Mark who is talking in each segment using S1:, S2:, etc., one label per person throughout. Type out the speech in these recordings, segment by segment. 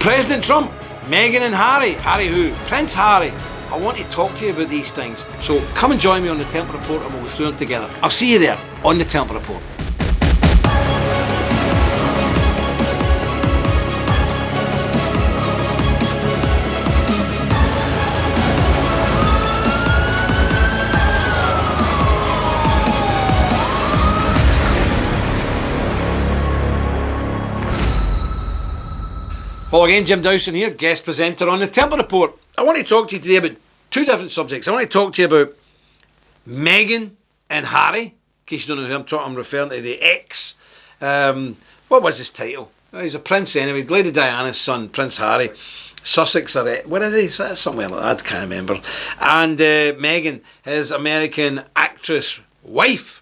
S1: President Trump, Meghan and Harry. Harry who? Prince Harry. I want to talk to you about these things. So come and join me on the Templar Report and we'll go through them together. I'll see you there on the Templar Report. Hello again, Jim Dowson here, guest presenter on the Templar Report. I want to talk to you today about two different subjects. I want to talk to you about Meghan and Harry. In case you don't know who I'm referring to, the ex. What was his title? He's a prince anyway. Lady Diana's son, Prince Harry. Sussex or where is he? Somewhere like that, I can't remember. And Meghan, his American actress wife,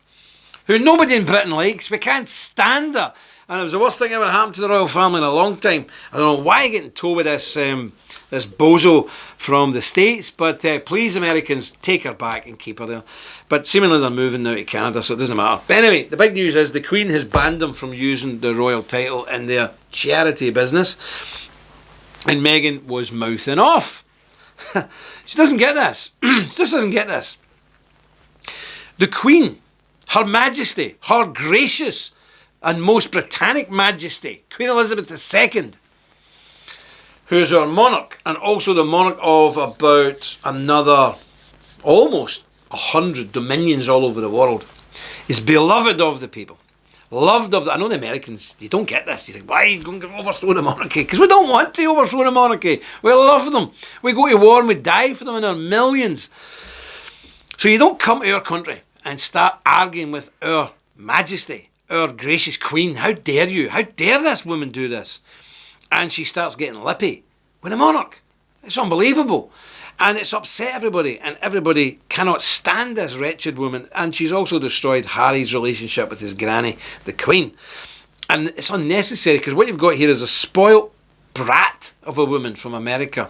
S1: who nobody in Britain likes. We can't stand her. And it was the worst thing ever happened to the royal family in a long time. I don't know why you're getting told with this this bozo from the States, but please, Americans, take her back and keep her there. But seemingly they're moving now to Canada, so it doesn't matter. But anyway, the big news is the Queen has banned them from using the royal title in their charity business. And Meghan was mouthing off. She doesn't get this. She just doesn't get this. The Queen, Her Majesty, Her Gracious and Most Britannic Majesty, Queen Elizabeth II, who is our monarch and also the monarch of about another almost 100 dominions all over the world, is beloved of the people. Loved of the... I know the Americans, you don't get this. You think, why are you going to overthrow the monarchy? Because we don't want to overthrow the monarchy. We love them. We go to war and we die for them in our millions. So you don't come to our country and start arguing with our Majesty, our gracious Queen. How dare you? How dare this woman do this? And she starts getting lippy with a monarch. It's unbelievable. And it's upset everybody. And everybody cannot stand this wretched woman. And she's also destroyed Harry's relationship with his granny, the Queen. And it's unnecessary because what you've got here is a spoilt brat of a woman from America.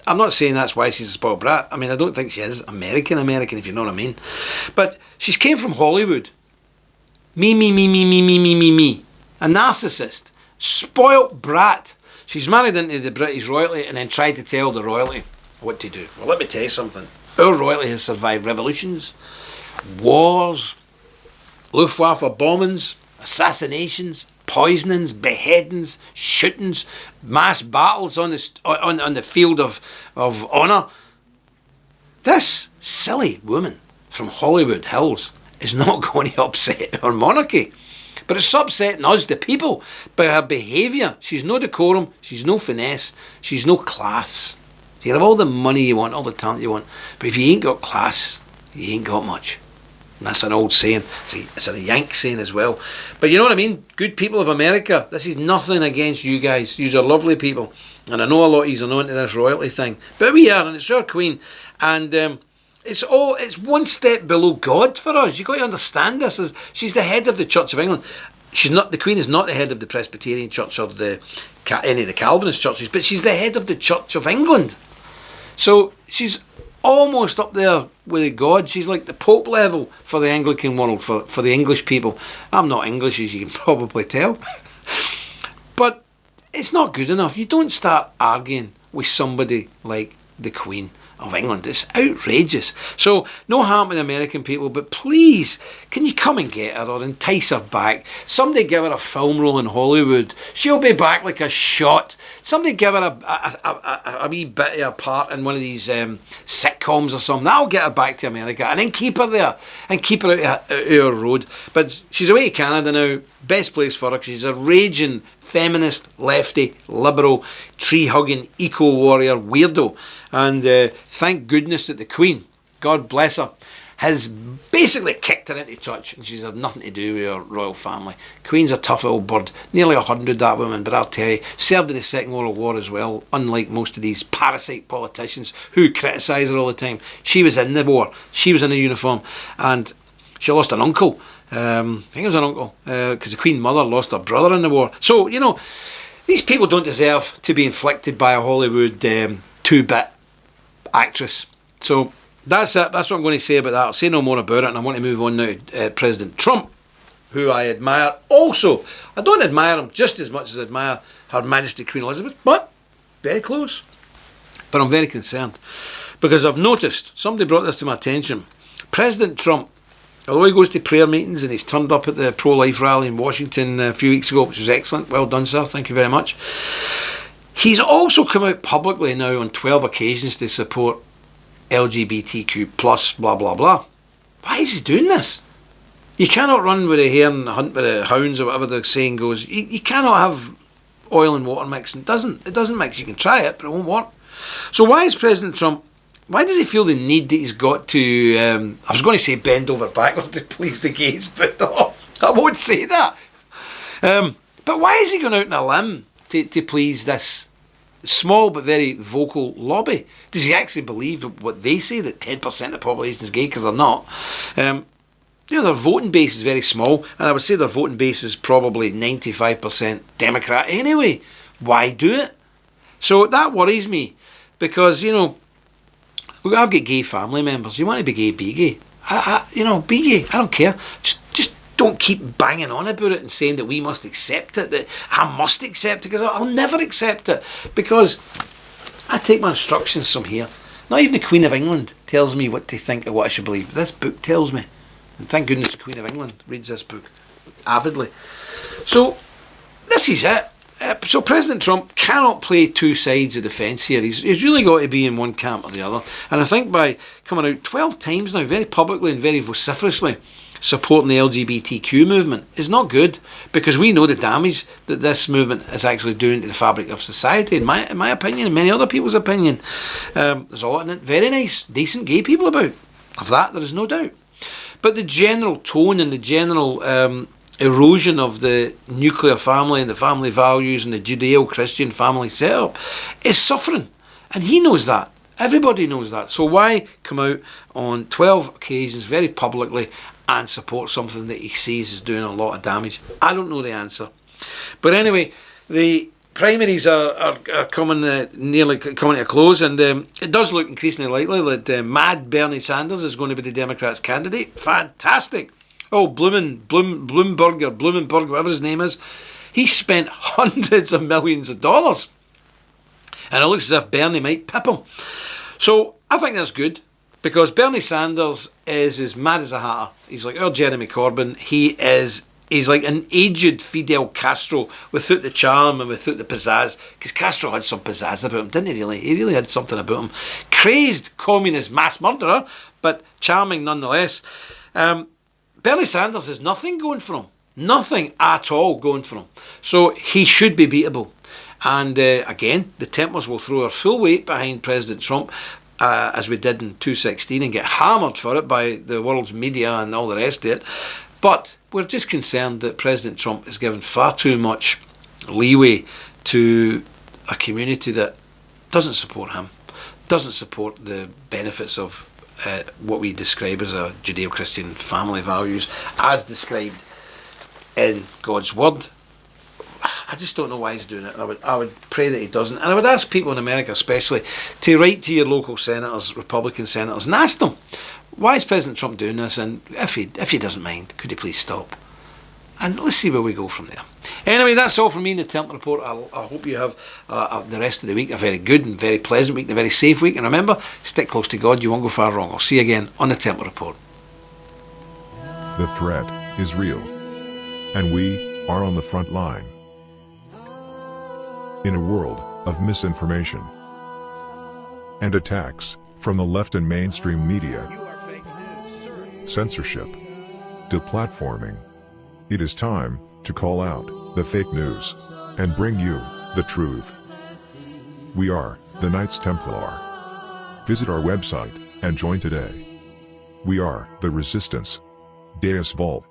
S1: I'm not saying that's why she's a spoiled brat. I mean, I don't think she is American, if you know what I mean. But she came from Hollywood. Me. A narcissist. Spoilt brat. She's married into the British royalty and then tried to tell the royalty what to do. Well, let me tell you something. Our royalty has survived revolutions, wars, Luftwaffe bombings, assassinations, poisonings, beheadings, shootings, mass battles on the field of honour. This silly woman from Hollywood Hills is not going to upset our monarchy. But it's upsetting us, the people, by her behaviour. She's no decorum, she's no finesse, she's no class. You can have all the money you want, all the talent you want, but if you ain't got class, you ain't got much. And that's an old saying. It's a Yank saying as well. But you know what I mean? Good people of America, this is nothing against you guys. You are lovely people. And I know a lot of you are not into this royalty thing. But we are, and it's our Queen. And it's one step below God for us. You've got to understand this. She's the head of the Church of England. She's not. The Queen is not the head of the Presbyterian Church or any of the Calvinist churches, but she's the head of the Church of England. So she's almost up there with God. She's like the Pope level for the Anglican world, for the English people. I'm not English, as you can probably tell. But it's not good enough. You don't start arguing with somebody like the Queen of England. It's outrageous. So no harm to the American people, but please, can you come and get her or entice her back? Somebody give her a film role in Hollywood. She'll be back like a shot. Somebody give her a wee bit of a part in one of these sitcoms or something. That'll get her back to America, and then keep her there and keep her out of our road. But she's away to Canada now. Best place for her because she's a raging feminist, lefty, liberal, tree-hugging, eco-warrior weirdo. And thank goodness that the Queen, God bless her, has basically kicked her into touch, and she's had nothing to do with her royal family. Queen's a tough old bird, nearly 100 that woman, but I'll tell you, served in the Second World War as well, unlike most of these parasite politicians who criticise her all the time. She was in the war, she was in a uniform, and she lost an uncle. I think it was an uncle, because the Queen Mother lost her brother in the war. So, you know, these people don't deserve to be inflicted by a Hollywood two-bit actress. So that's it. That's what I'm going to say about that. I'll say no more about it, and I want to move on now to President Trump, who I admire also. I don't admire him just as much as I admire Her Majesty Queen Elizabeth, but very close. But I'm very concerned because I've noticed, somebody brought this to my attention, President Trump, although he goes to prayer meetings and he's turned up at the pro-life rally in Washington a few weeks ago, which was excellent, well done sir, thank you very much. He's also come out publicly now on 12 occasions to support LGBTQ plus blah blah blah. Why is he doing this? You cannot run with a hare and hunt with the hounds, or whatever the saying goes. You cannot have oil and water mix. It doesn't mix. You can try it, but it won't work. So why is President Trump, why does he feel the need that he's got to, I was going to say bend over backwards to please the gays, but no, I won't say that. But why is he going out on a limb to please this small but very vocal lobby? Does he actually believe what they say, that 10% of the population is gay? Because they're not. Their voting base is very small, and I would say their voting base is probably 95% Democrat anyway. Why do it? So that worries me, because, I've got gay family members. You want to be gay, be gay. Be gay. I don't care. Just don't keep banging on about it and saying that we must accept it, that I must accept it, because I'll never accept it, because I take my instructions from here. Not even the Queen of England tells me what to think or what I should believe. This book tells me. And thank goodness the Queen of England reads this book avidly. So this is it. So President Trump cannot play two sides of the fence here. He's really got to be in one camp or the other. And I think by coming out 12 times now, very publicly and very vociferously, supporting the LGBTQ movement is not good, because we know the damage that this movement is actually doing to the fabric of society, in my opinion, and many other people's opinion. There's a lot of very nice, decent gay people about. Of that, there is no doubt. But the general tone and the general erosion of the nuclear family and the family values and the Judeo-Christian family setup is suffering. And he knows that. Everybody knows that. So why come out on 12 occasions very publicly and support something that he sees is doing a lot of damage? I don't know the answer. But anyway, the primaries are coming nearly coming to a close, and it does look increasingly likely that mad Bernie Sanders is going to be the Democrats' candidate. Fantastic. Oh, Blumenberg, whatever his name is, he spent hundreds of millions of dollars, and it looks as if Bernie might pip him. So I think that's good, because Bernie Sanders is as mad as a hatter. He's like our Jeremy Corbyn. He's like an aged Fidel Castro without the charm and without the pizzazz, because Castro had some pizzazz about him, didn't he really? He really had something about him. Crazed communist mass murderer, but charming nonetheless. Bernie Sanders has nothing going for him. Nothing at all going for him. So he should be beatable. And again, the Templars will throw their full weight behind President Trump, as we did in 2016, and get hammered for it by the world's media and all the rest of it. But we're just concerned that President Trump is given far too much leeway to a community that doesn't support him, doesn't support the benefits of what we describe as a Judeo-Christian family values, as described in God's Word. I just don't know why he's doing it. I would pray that he doesn't. And I would ask people in America especially to write to your local senators, Republican senators, and ask them, why is President Trump doing this? And if he doesn't mind, could he please stop? And let's see where we go from there. Anyway, that's all from me in the Templar Report. I hope you have the rest of the week a very good and very pleasant week, and a very safe week. And remember, stick close to God. You won't go far wrong. I'll see you again on the Templar Report.
S2: The threat is real, and we are on the front line. In a world of misinformation and attacks from the left and mainstream media, censorship, deplatforming, it is time to call out the fake news and bring you the truth. We are the Knights Templar. Visit our website and join today. We are the Resistance. Deus Vult.